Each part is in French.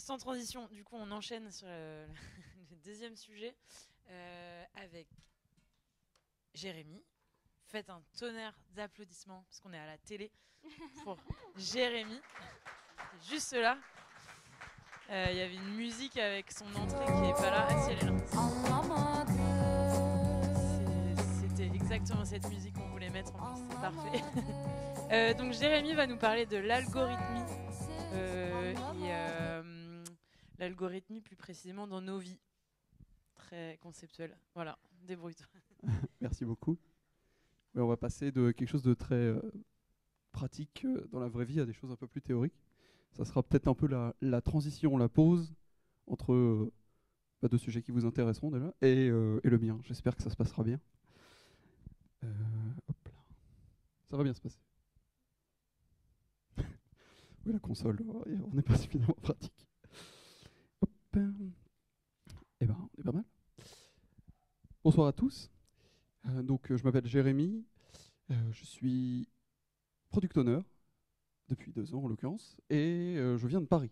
sans transition, du coup, on enchaîne sur le deuxième sujet avec Jérémy. Faites un tonnerre d'applaudissements parce qu'on est à la télé pour Jérémy. C'est juste là. Il y avait une musique avec son entrée qui n'est pas là. Ah si, elle est là. C'était exactement cette musique qu'on voulait mettre en plus, c'est parfait. Donc Jérémy va nous parler de l'algorithmie l'algorithmie plus précisément dans nos vies. Très conceptuel. Voilà, débrouille-toi. Merci beaucoup. Ouais, on va passer de quelque chose de très pratique dans la vraie vie à des choses un peu plus théoriques. Ça sera peut-être un peu la transition, la pause entre deux sujets qui vous intéresseront déjà et le mien. J'espère que ça se passera bien. Hop là. Ça va bien se passer. Oui, la console, on n'est pas suffisamment pratique. Hop. Eh ben, on est pas mal. Bonsoir à tous. Je m'appelle Jérémy. Je suis product owner depuis 2 ans en l'occurrence, et je viens de Paris.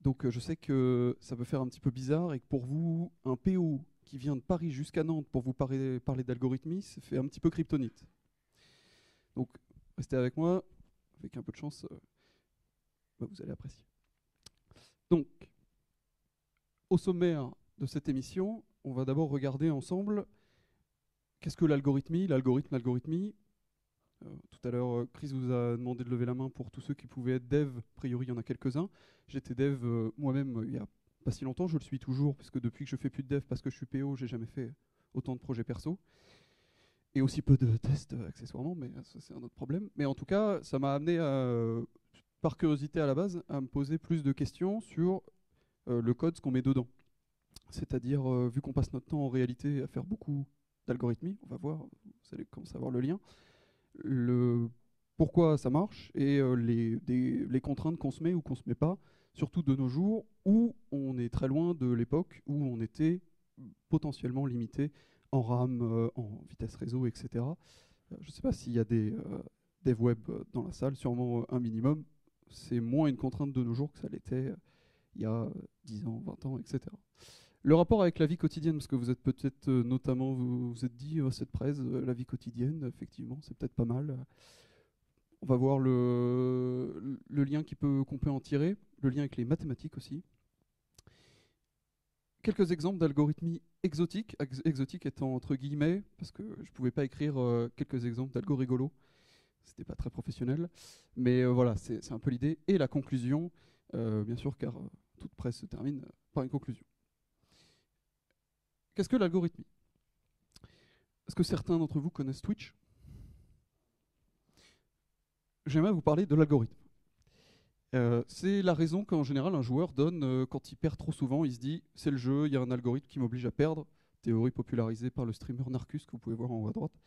Donc je sais que ça peut faire un petit peu bizarre et que pour vous, un PO qui vient de Paris jusqu'à Nantes pour vous parler d'algorithmie, ça fait un petit peu kryptonite. Donc restez avec moi, avec un peu de chance, vous allez apprécier. Donc, au sommaire de cette émission, on va d'abord regarder ensemble qu'est-ce que l'algorithmie, l'algorithmie. Tout à l'heure, Chris vous a demandé de lever la main pour tous ceux qui pouvaient être dev. A priori, il y en a quelques-uns. J'étais dev moi-même il n'y a pas si longtemps. Je le suis toujours, puisque depuis que je fais plus de dev parce que je suis PO, j'ai jamais fait autant de projets perso. Et aussi peu de tests accessoirement, mais ça c'est un autre problème. Mais en tout cas, ça m'a amené, par curiosité à la base, à me poser plus de questions sur le code, ce qu'on met dedans. C'est-à-dire, vu qu'on passe notre temps en réalité à faire beaucoup d'algorithmie, on va voir, vous allez commencer à voir le lien, pourquoi ça marche et les contraintes qu'on se met ou qu'on se met pas, surtout de nos jours où on est très loin de l'époque où on était potentiellement limité en RAM, en vitesse réseau, etc. Je ne sais pas s'il y a des dev web dans la salle, sûrement un minimum. C'est moins une contrainte de nos jours que ça l'était il y a 10 ans, 20 ans, etc. Le rapport avec la vie quotidienne, parce que vous êtes peut-être notamment, vous vous êtes dit, cette presse, la vie quotidienne, effectivement, c'est peut-être pas mal. On va voir le lien qu'on peut en tirer, le lien avec les mathématiques aussi. Quelques exemples d'algorithmie exotiques, exotique étant entre guillemets, parce que je ne pouvais pas écrire quelques exemples d'algo rigolos, c'était pas très professionnel, mais voilà, c'est un peu l'idée. Et la conclusion, bien sûr, car toute presse se termine par une conclusion. Qu'est-ce que l'algorithmie? Est-ce que certains d'entre vous connaissent Twitch? J'aimerais vous parler de l'algorithme. C'est la raison qu'en général un joueur donne quand il perd trop souvent. Il se dit, c'est le jeu, il y a un algorithme qui m'oblige à perdre. Théorie popularisée par le streamer Narcus, que vous pouvez voir en haut à droite.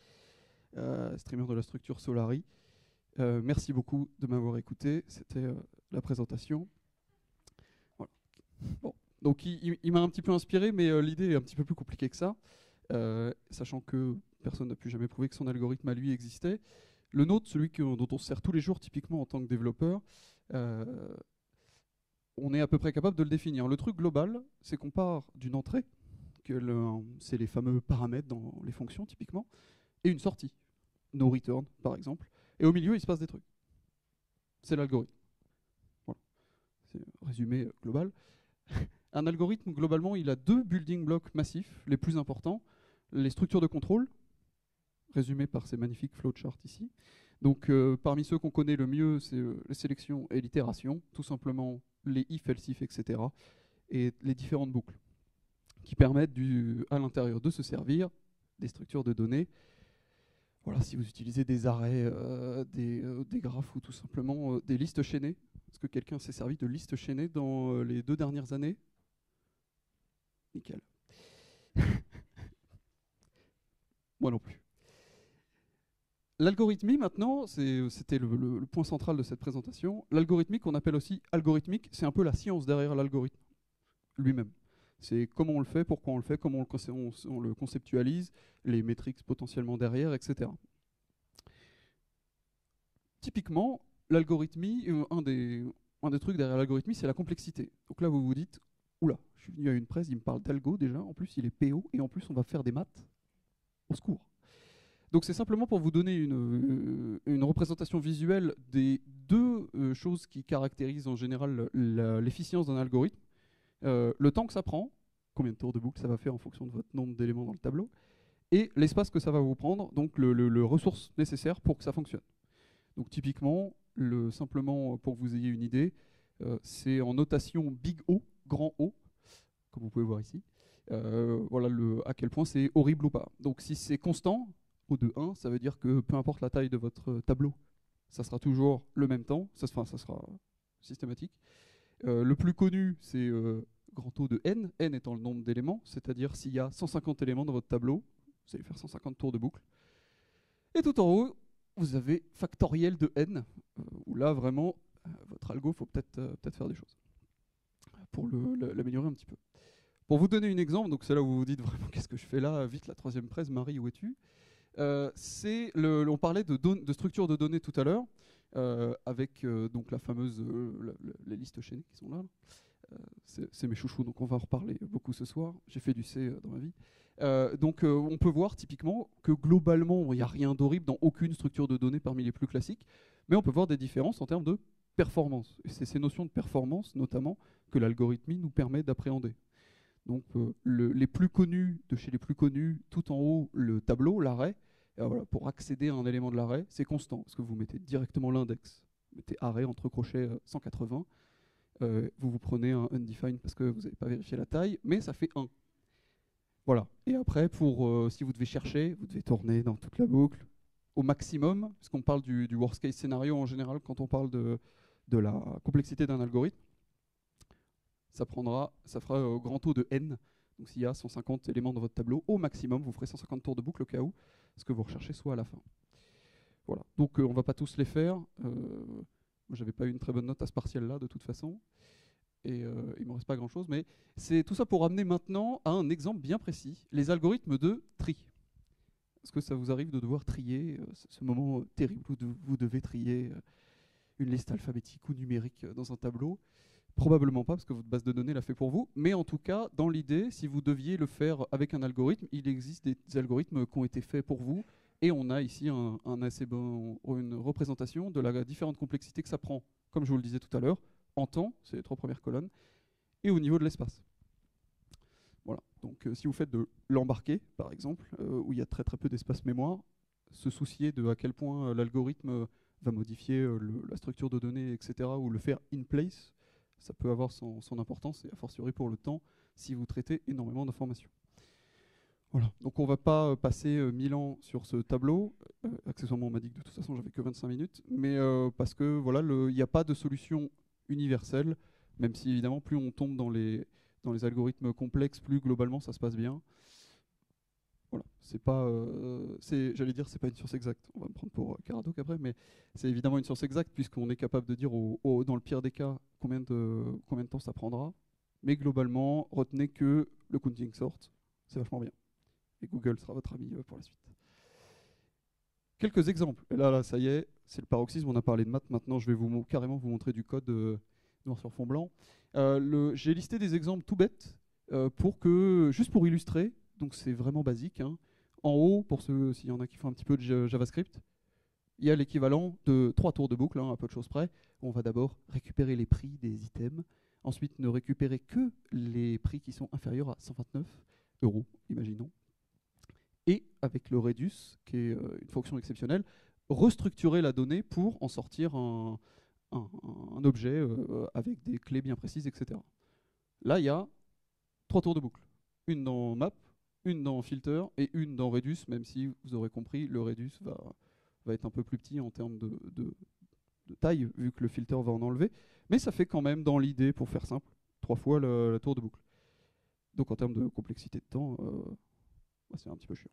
Streamer de la structure Solari. Merci beaucoup de m'avoir écouté. C'était la présentation. Voilà. Bon. Donc il m'a un petit peu inspiré, mais l'idée est un petit peu plus compliquée que ça. Sachant que personne n'a pu jamais prouver que son algorithme à lui existait. Le nôtre, celui dont on se sert tous les jours typiquement en tant que développeur, on est à peu près capable de le définir. Le truc global, c'est qu'on part d'une entrée, c'est les fameux paramètres dans les fonctions typiquement, et une sortie, no return par exemple, et au milieu il se passe des trucs. C'est l'algorithme. Voilà. C'est un résumé global. Un algorithme, globalement, il a 2 building blocks massifs, les plus importants. Les structures de contrôle, résumées par ces magnifiques flowcharts ici. Donc, parmi ceux qu'on connaît le mieux, c'est les sélections et l'itération, tout simplement les if, else if, etc. Et les différentes boucles qui permettent à l'intérieur de se servir des structures de données. Voilà, si vous utilisez des arrêts, des graphes ou tout simplement des listes chaînées. Est-ce que quelqu'un s'est servi de listes chaînées dans les 2 dernières années? Nickel. Moi non plus. L'algorithmie, maintenant, c'était le point central de cette présentation. L'algorithmie, qu'on appelle aussi algorithmique, c'est un peu la science derrière l'algorithme lui-même. C'est comment on le fait, pourquoi on le fait, comment on le conceptualise, les métriques potentiellement derrière, etc. Typiquement, l'algorithmie, un des un des trucs derrière l'algorithmie, c'est la complexité. Donc là, vous vous dites, oula, je suis venu à une presse, il me parle d'algo déjà, en plus il est PO, et en plus on va faire des maths. Au secours. Donc c'est simplement pour vous donner une représentation visuelle des deux choses qui caractérisent en général l'efficience d'un algorithme. Le temps que ça prend, combien de tours de boucle ça va faire en fonction de votre nombre d'éléments dans le tableau, et l'espace que ça va vous prendre, donc le ressource nécessaire pour que ça fonctionne. Donc typiquement, simplement pour que vous ayez une idée, c'est en notation big O, grand O, comme vous pouvez voir ici. Voilà à quel point c'est horrible ou pas. Donc si c'est constant, O de 1, ça veut dire que peu importe la taille de votre tableau, ça sera toujours le même temps, ça sera systématique. Le plus connu, c'est grand O de n, n étant le nombre d'éléments, c'est-à-dire s'il y a 150 éléments dans votre tableau, vous allez faire 150 tours de boucle. Et tout en haut, vous avez factoriel de n, où là vraiment, votre algo, il faut peut-être faire des choses pour l'améliorer un petit peu. Pour vous donner un exemple, donc c'est là où vous vous dites vraiment qu'est-ce que je fais là, vite la troisième presse, Marie, où es-tu? On parlait de structure de données tout à l'heure, avec donc la fameuse les listes chaînées qui sont là. C'est mes chouchous, donc on va en reparler beaucoup ce soir. J'ai fait du C dans ma vie. Donc on peut voir typiquement que globalement, il n'y a rien d'horrible dans aucune structure de données parmi les plus classiques, mais on peut voir des différences en termes de performance. Et c'est ces notions de performance, notamment, que l'algorithmie nous permet d'appréhender. Donc les plus connus, de chez les plus connus, tout en haut, le tableau, l'arrêt. Voilà, pour accéder à un élément de l'arrêt, c'est constant, parce que vous mettez directement l'index. Vous mettez arrêt entre crochets 180. Vous prenez un undefined parce que vous n'avez pas vérifié la taille, mais ça fait 1. Voilà. Et après, si vous devez chercher, vous devez tourner dans toute la boucle au maximum, parce qu'on parle du worst case scénario en général quand on parle de la complexité d'un algorithme. Ça fera au grand taux de n. Donc s'il y a 150 éléments dans votre tableau, au maximum, vous ferez 150 tours de boucle au cas où ce que vous recherchez soit à la fin. Voilà. Donc on ne va pas tous les faire. J'avais pas eu une très bonne note à ce partiel-là, de toute façon. Et il ne me reste pas grand-chose. Mais c'est tout ça pour amener maintenant à un exemple bien précis. Les algorithmes de tri. Est-ce que ça vous arrive de devoir trier ce moment terrible où vous devez trier une liste alphabétique ou numérique dans un tableau? Probablement pas, parce que votre base de données l'a fait pour vous. Mais en tout cas, dans l'idée, si vous deviez le faire avec un algorithme, il existe des algorithmes qui ont été faits pour vous. Et on a ici une représentation de la différente complexité que ça prend, comme je vous le disais tout à l'heure, en temps, c'est les 3 premières colonnes, et au niveau de l'espace. Voilà. Donc si vous faites de l'embarqué, par exemple, où il y a très très peu d'espace mémoire, se soucier de à quel point l'algorithme va modifier la structure de données, etc., ou le faire in place, ça peut avoir son importance, et a fortiori pour le temps, si vous traitez énormément d'informations. Voilà. Donc on ne va pas passer 1000 ans sur ce tableau. Accessoirement, on m'a dit que de toute façon, j'avais que 25 minutes. Mais parce que voilà, il n'y a pas de solution universelle, même si évidemment, plus on tombe dans les algorithmes complexes, plus globalement, ça se passe bien. Voilà. J'allais dire, c'est pas une science exacte. On va me prendre pour Caradoc après, mais c'est évidemment une science exacte puisqu'on est capable de dire, dans le pire des cas, combien de temps ça prendra. Mais globalement, retenez que le counting sort, c'est vachement bien. Et Google sera votre ami pour la suite. Quelques exemples. Et là, ça y est, c'est le paroxysme. On a parlé de maths. Maintenant, je vais carrément vous montrer du code noir sur fond blanc. J'ai listé des exemples tout bêtes juste pour illustrer. Donc, c'est vraiment basique. Hein. En haut, pour s'il y en a qui font un petit peu de JavaScript, il y a l'équivalent de 3 tours de boucle, à peu de choses près. On va d'abord récupérer les prix des items. Ensuite, ne récupérer que les prix qui sont inférieurs à 129 €, imaginons. Et avec le reduce, qui est une fonction exceptionnelle, restructurer la donnée pour en sortir un objet avec des clés bien précises, etc. Là, il y a 3 tours de boucle. Une dans map, une dans filter et une dans reduce, même si vous aurez compris, le reduce va être un peu plus petit en termes de taille, vu que le filter va en enlever. Mais ça fait quand même, dans l'idée, pour faire simple, 3 fois la tour de boucle. Donc en termes de complexité de temps, c'est un petit peu chiant.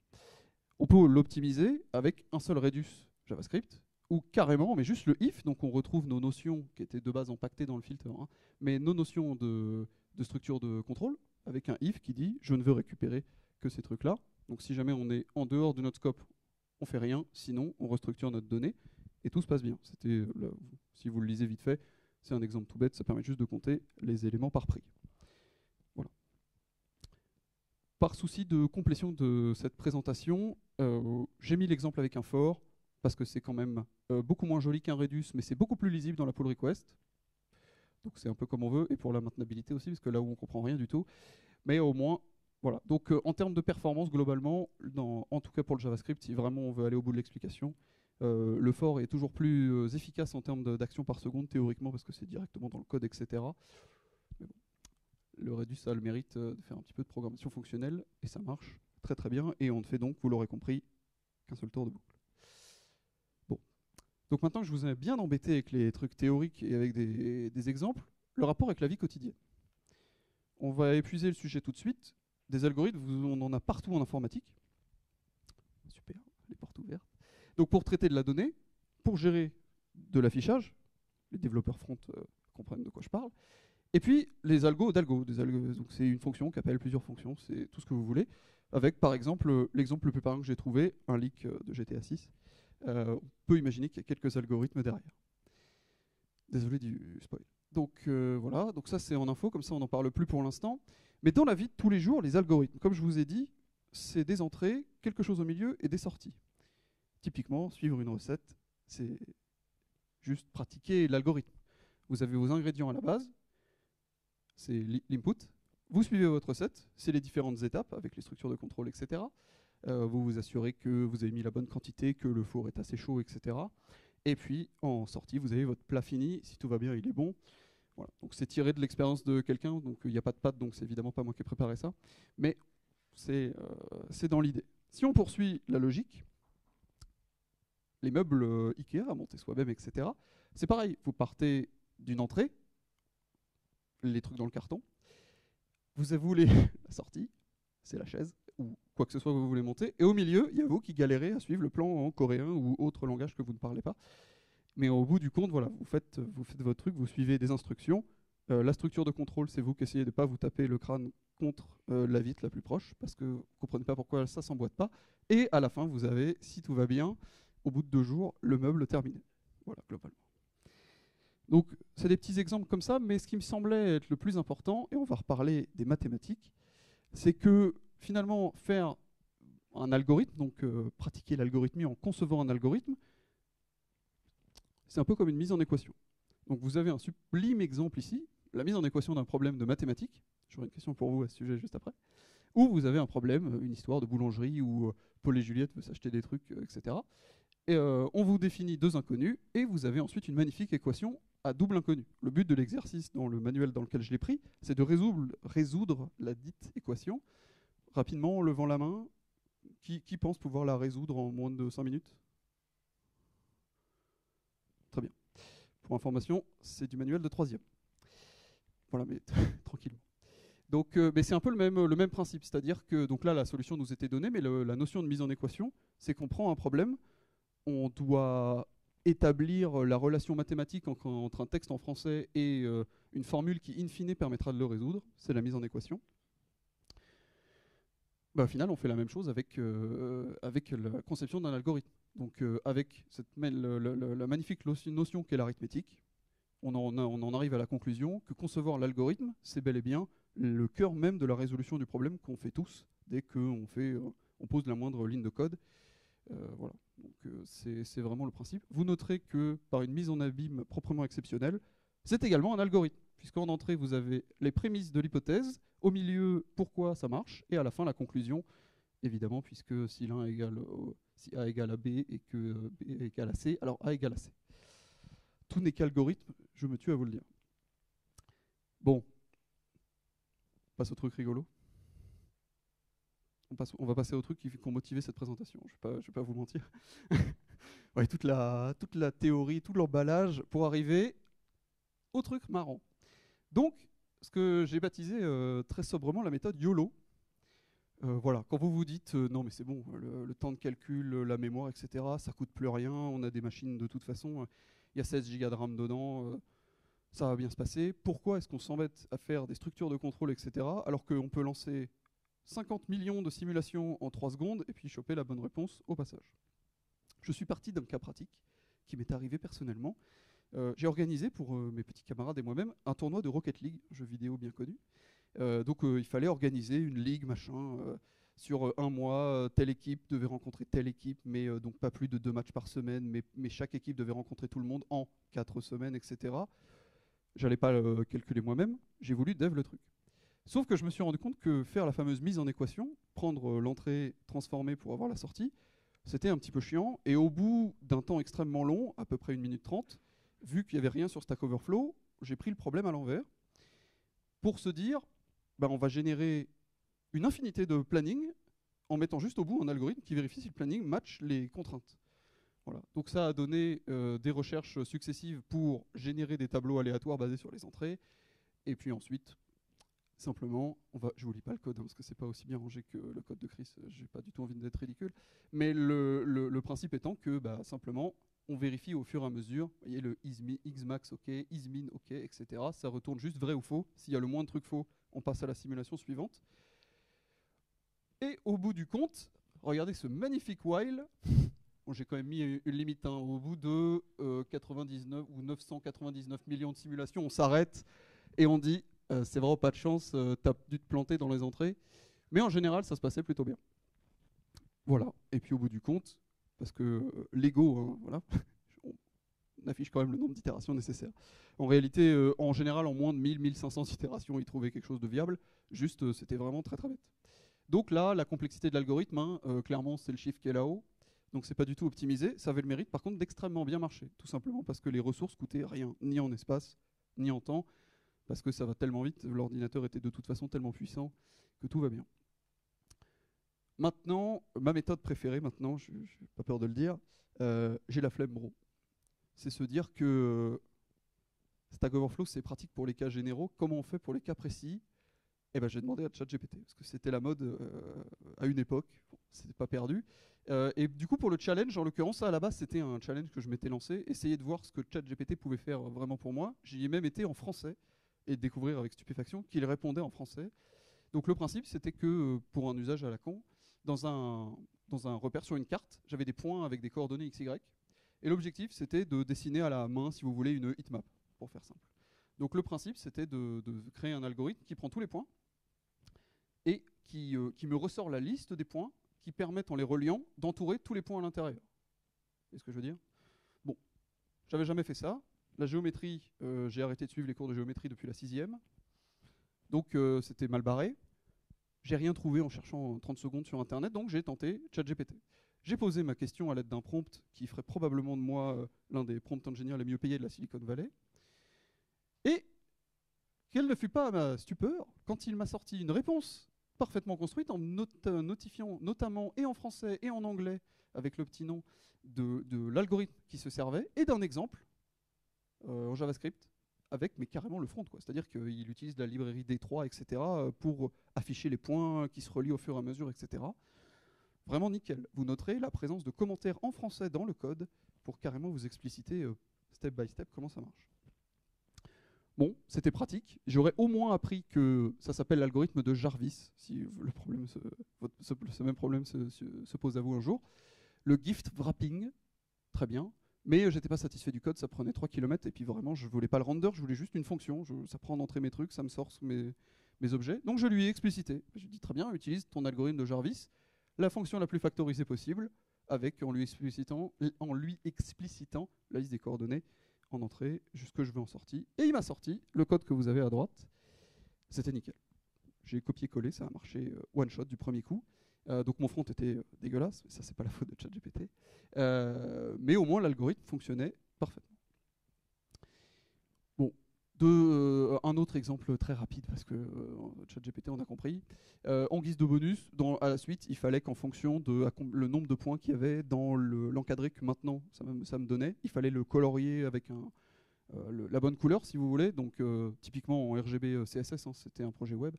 On peut l'optimiser avec un seul reduce JavaScript, ou carrément, mais juste le if, donc on retrouve nos notions qui étaient de base empaquetées dans le filter, hein, mais nos notions de structure de contrôle, avec un if qui dit je ne veux récupérer que ces trucs-là. Donc si jamais on est en dehors de notre scope, on fait rien, sinon on restructure notre donnée, et tout se passe bien. Si vous le lisez vite fait, C'est un exemple tout bête, ça permet juste de compter les éléments par prix. Voilà. Par souci de complétion de cette présentation, j'ai mis l'exemple avec un for, parce que c'est quand même beaucoup moins joli qu'un Redus, mais c'est beaucoup plus lisible dans la pull request. Donc c'est un peu comme on veut, et pour la maintenabilité aussi, parce que là où on comprend rien du tout. Mais au moins, voilà. Donc en termes de performance, globalement, en tout cas pour le JavaScript, si vraiment on veut aller au bout de l'explication, le for est toujours plus efficace en termes d'actions par seconde, théoriquement, parce que c'est directement dans le code, etc. Mais bon, le Redus a le mérite de faire un petit peu de programmation fonctionnelle, et ça marche très très bien, et on ne fait donc, vous l'aurez compris, qu'un seul tour de boucle. Bon. Donc maintenant que je vous ai bien embêté avec les trucs théoriques et avec des exemples, le rapport avec la vie quotidienne. On va épuiser le sujet tout de suite. Des algorithmes, on en a partout en informatique. Super, les portes ouvertes. Donc pour traiter de la donnée, pour gérer de l'affichage, les développeurs front comprennent de quoi je parle, et puis les algos d'algo. Donc c'est une fonction qui appelle plusieurs fonctions, c'est tout ce que vous voulez, avec par exemple l'exemple le plus parlant que j'ai trouvé, un leak de GTA 6. On peut imaginer qu'il y a quelques algorithmes derrière. Désolé du spoil. Donc voilà, donc ça c'est en info, comme ça on n'en parle plus pour l'instant. Mais dans la vie de tous les jours, les algorithmes, comme je vous ai dit, c'est des entrées, quelque chose au milieu et des sorties. Typiquement, suivre une recette, c'est juste pratiquer l'algorithme. Vous avez vos ingrédients à la base, c'est l'input. Vous suivez votre recette, c'est les différentes étapes avec les structures de contrôle, etc. Vous vous assurez que vous avez mis la bonne quantité, que le four est assez chaud, etc. Et puis, en sortie, vous avez votre plat fini. Si tout va bien, il est bon. Voilà. Donc, c'est tiré de l'expérience de quelqu'un. Donc, il n'y a pas de pâte, donc c'est évidemment pas moi qui ai préparé ça. Mais c'est dans l'idée. Si on poursuit la logique, les meubles Ikea à monter soi-même, etc., c'est pareil. Vous partez d'une entrée, les trucs dans le carton. Vous voulez la sortie, c'est la chaise, ou quoi que ce soit que vous voulez monter. Et au milieu, il y a vous qui galérez à suivre le plan en coréen ou autre langage que vous ne parlez pas. Mais au bout du compte, voilà, vous faites votre truc, vous suivez des instructions. La structure de contrôle, c'est vous qui essayez de ne pas vous taper le crâne contre la vitre la plus proche, parce que vous ne comprenez pas pourquoi ça ne s'emboîte pas. Et à la fin, vous avez, si tout va bien, au bout de 2 jours, le meuble terminé. Voilà, globalement. Donc, c'est des petits exemples comme ça, mais ce qui me semblait être le plus important, et on va reparler des mathématiques, c'est que finalement, faire un algorithme, donc pratiquer l'algorithmie en concevant un algorithme, c'est un peu comme une mise en équation. Donc vous avez un sublime exemple ici, la mise en équation d'un problème de mathématiques. J'aurai une question pour vous à ce sujet juste après. Ou vous avez un problème, une histoire de boulangerie où Paul et Juliette veulent s'acheter des trucs, etc. Et on vous définit 2 inconnus et vous avez ensuite une magnifique équation à double inconnu. Le but de l'exercice dans le manuel dans lequel je l'ai pris, c'est de résoudre la dite équation rapidement en levant la main. Qui pense pouvoir la résoudre en moins de 5 minutes? Très bien. Pour information, c'est du manuel de 3e. Voilà, mais tranquillement. Donc, mais c'est un peu le même principe, c'est-à-dire que donc là, la solution nous était donnée, mais la notion de mise en équation, c'est qu'on prend un problème, on doit établir la relation mathématique entre un texte en français et une formule qui, in fine, permettra de le résoudre. C'est la mise en équation. Bah, au final, on fait la même chose avec la conception d'un algorithme. Donc, avec la magnifique notion qu'est l'arithmétique, on en arrive à la conclusion que concevoir l'algorithme, c'est bel et bien le cœur même de la résolution du problème qu'on fait tous dès qu'on pose la moindre ligne de code. Voilà. Donc, c'est vraiment le principe. Vous noterez que par une mise en abîme proprement exceptionnelle, c'est également un algorithme, puisqu'en entrée, vous avez les prémices de l'hypothèse, au milieu, pourquoi ça marche, et à la fin, la conclusion, évidemment, puisque si si A égale à B et que B égale à C, alors A égale à C. Tout n'est qu'algorithme, je me tue à vous le dire. Bon, on passe au truc rigolo. On va passer au truc qui ont motivé cette présentation, je vais pas vous mentir. Ouais, toute la théorie, tout l'emballage pour arriver au truc marrant. Donc, ce que j'ai baptisé très sobrement la méthode YOLO. Voilà, quand vous vous dites non mais c'est bon, le temps de calcul, la mémoire, etc., ça coûte plus rien, on a des machines de toute façon, il y a 16 Go de RAM dedans, ça va bien se passer. Pourquoi est-ce qu'on s'embête à faire des structures de contrôle, etc., alors qu'on peut lancer 50 millions de simulations en 3 secondes et puis choper la bonne réponse au passage? Je suis parti d'un cas pratique qui m'est arrivé personnellement. j'ai organisé pour mes petits camarades et moi-même un tournoi de Rocket League, jeu vidéo bien connu. Donc il fallait organiser une ligue, machin, sur un mois. Telle équipe devait rencontrer telle équipe, mais donc pas plus de 2 matchs par semaine, mais chaque équipe devait rencontrer tout le monde en 4 semaines, etc. J'allais pas le calculer moi-même, j'ai voulu dev le truc. Sauf que je me suis rendu compte que faire la fameuse mise en équation, prendre l'entrée, transformer pour avoir la sortie, c'était un petit peu chiant. Et au bout d'un temps extrêmement long, à peu près 1 minute 30, vu qu'il n'y avait rien sur Stack Overflow, j'ai pris le problème à l'envers pour se dire, ben, on va générer une infinité de planning en mettant juste au bout un algorithme qui vérifie si le planning match les contraintes. Voilà. Donc ça a donné des recherches successives pour générer des tableaux aléatoires basés sur les entrées. Et puis ensuite, simplement, je vous lis pas le code, hein, parce que c'est pas aussi bien rangé que le code de Chris, j'ai pas du tout envie d'être ridicule. Mais le principe étant que simplement, on vérifie au fur et à mesure, vous voyez le ismax ok, ismin ok, etc. Ça retourne juste vrai ou faux. S'il y a le moins de trucs faux, on passe à la simulation suivante. Et au bout du compte, regardez ce magnifique while. Bon, j'ai quand même mis une limite. Hein. Au bout de 99 ou 999 millions de simulations, on s'arrête et on dit c'est vraiment pas de chance, t'as dû te planter dans les entrées. Mais en général, ça se passait plutôt bien. Voilà. Et puis au bout du compte, parce que l'ego, hein, voilà, on affiche quand même le nombre d'itérations nécessaires. En réalité, en général, en moins de 1000-1500 itérations, il trouvait quelque chose de viable. Juste, c'était vraiment très très bête. Donc là, la complexité de l'algorithme, hein, clairement, c'est le chiffre qui est là-haut. Donc c'est pas du tout optimisé. Ça avait le mérite, par contre, d'extrêmement bien marcher. Tout simplement parce que les ressources coûtaient rien, ni en espace, ni en temps. Parce que ça va tellement vite, l'ordinateur était de toute façon tellement puissant que tout va bien. Maintenant, ma méthode préférée, maintenant, je n'ai pas peur de le dire, j'ai la flemme, bro. C'est se dire que Stack Overflow, c'est pratique pour les cas généraux. Comment on fait pour les cas précis? Eh ben, j'ai demandé à ChatGPT, parce que c'était la mode à une époque, bon, c'était pas perdu. Et du coup, pour le challenge, en l'occurrence, ça à la base, c'était un challenge que je m'étais lancé, essayer de voir ce que ChatGPT pouvait faire vraiment pour moi. J'y ai même été en français, et découvrir avec stupéfaction qu'il répondait en français. Donc le principe, c'était que pour un usage à la con, dans un repère sur une carte, j'avais des points avec des coordonnées XY, et l'objectif, c'était de dessiner à la main, si vous voulez, une heatmap, pour faire simple. Donc le principe, c'était de créer un algorithme qui prend tous les points, et qui me ressort la liste des points qui permettent, en les reliant, d'entourer tous les points à l'intérieur. Vous voyez ce que je veux dire? Bon, j'avais jamais fait ça. La géométrie, j'ai arrêté de suivre les cours de géométrie depuis la 6e. Donc c'était mal barré. J'ai rien trouvé en cherchant 30 secondes sur Internet, donc j'ai tenté ChatGPT. J'ai posé ma question à l'aide d'un prompt qui ferait probablement de moi l'un des prompt engineers les mieux payés de la Silicon Valley. Et quelle ne fut pas à ma stupeur quand il m'a sorti une réponse parfaitement construite en notifiant notamment et en français et en anglais avec le petit nom de l'algorithme qui se servait et d'un exemple en JavaScript avec mais carrément le front, quoi. C'est-à-dire qu'il utilise la librairie D3, etc. pour afficher les points qui se relient au fur et à mesure, etc. Vraiment nickel. Vous noterez la présence de commentaires en français dans le code pour carrément vous expliciter step by step comment ça marche. Bon, c'était pratique. J'aurais au moins appris que ça s'appelle l'algorithme de Jarvis, si le problème ce même problème se pose à vous un jour. Le gift wrapping, très bien. Mais j'étais pas satisfait du code, ça prenait 3 km et puis vraiment je voulais pas le render, je voulais juste une fonction. Ça prend en entrée mes trucs, ça me sort mes objets. Donc je lui ai explicité. Je lui ai dit très bien, utilise ton algorithme de Jarvis, la fonction la plus factorisée possible, en lui explicitant la liste des coordonnées en entrée, jusque je veux en sortie. Et il m'a sorti le code que vous avez à droite. C'était nickel. J'ai copié-collé, ça a marché one shot du premier coup. Donc mon front était dégueulasse, mais ça c'est pas la faute de ChatGPT. Mais au moins l'algorithme fonctionnait parfaitement. Bon, un autre exemple très rapide, parce que ChatGPT on a compris. En guise de bonus, à la suite, il fallait qu'en fonction de le nombre de points qu'il y avait dans l'encadré que maintenant ça me donnait, il fallait le colorier avec la bonne couleur si vous voulez. Donc typiquement en RGB CSS, hein, c'était un projet web.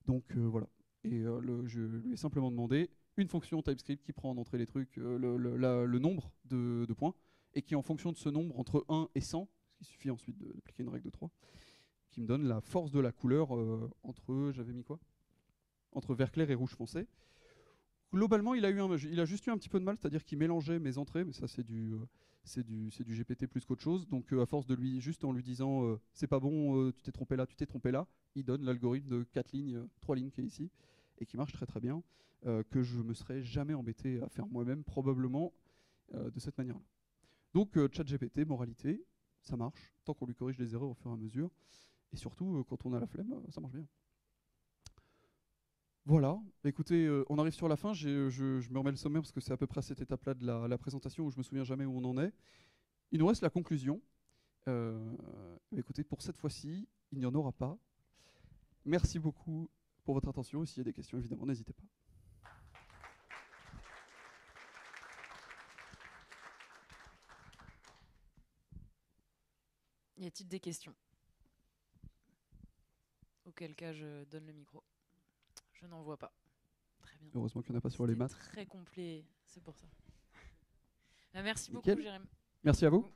Donc voilà. Et je lui ai simplement demandé une fonction TypeScript qui prend en entrée les trucs, le nombre de points, et qui en fonction de ce nombre entre 1 et 100, il suffit ensuite d'appliquer une règle de 3, qui me donne la force de la couleur j'avais mis quoi? Entre vert clair et rouge foncé. Globalement, il a juste eu un petit peu de mal, c'est-à-dire qu'il mélangeait mes entrées, mais ça c'est c'est du GPT plus qu'autre chose. Donc à force de lui, juste en lui disant c'est pas bon, tu t'es trompé là, il donne l'algorithme de 4 lignes, 3 lignes qui est ici, et qui marche très très bien, que je me serais jamais embêté à faire moi-même, probablement de cette manière-là. Donc ChatGPT, moralité, ça marche, tant qu'on lui corrige les erreurs au fur et à mesure, et surtout quand on a la flemme, ça marche bien. Voilà, écoutez, on arrive sur la fin, je me remets le sommaire parce que c'est à peu près à cette étape-là de la présentation où je me souviens jamais où on en est. Il nous reste la conclusion. Écoutez, pour cette fois-ci, il n'y en aura pas. Merci beaucoup pour votre attention. S'il y a des questions, évidemment, n'hésitez pas. Y a-t-il des questions? Auquel cas, je donne le micro. Je n'en vois pas. Très bien. Heureusement qu'il n'y en a pas sur les maths. Très complet, c'est pour ça. Merci Nickel. beaucoup, Jérémy. Merci à vous.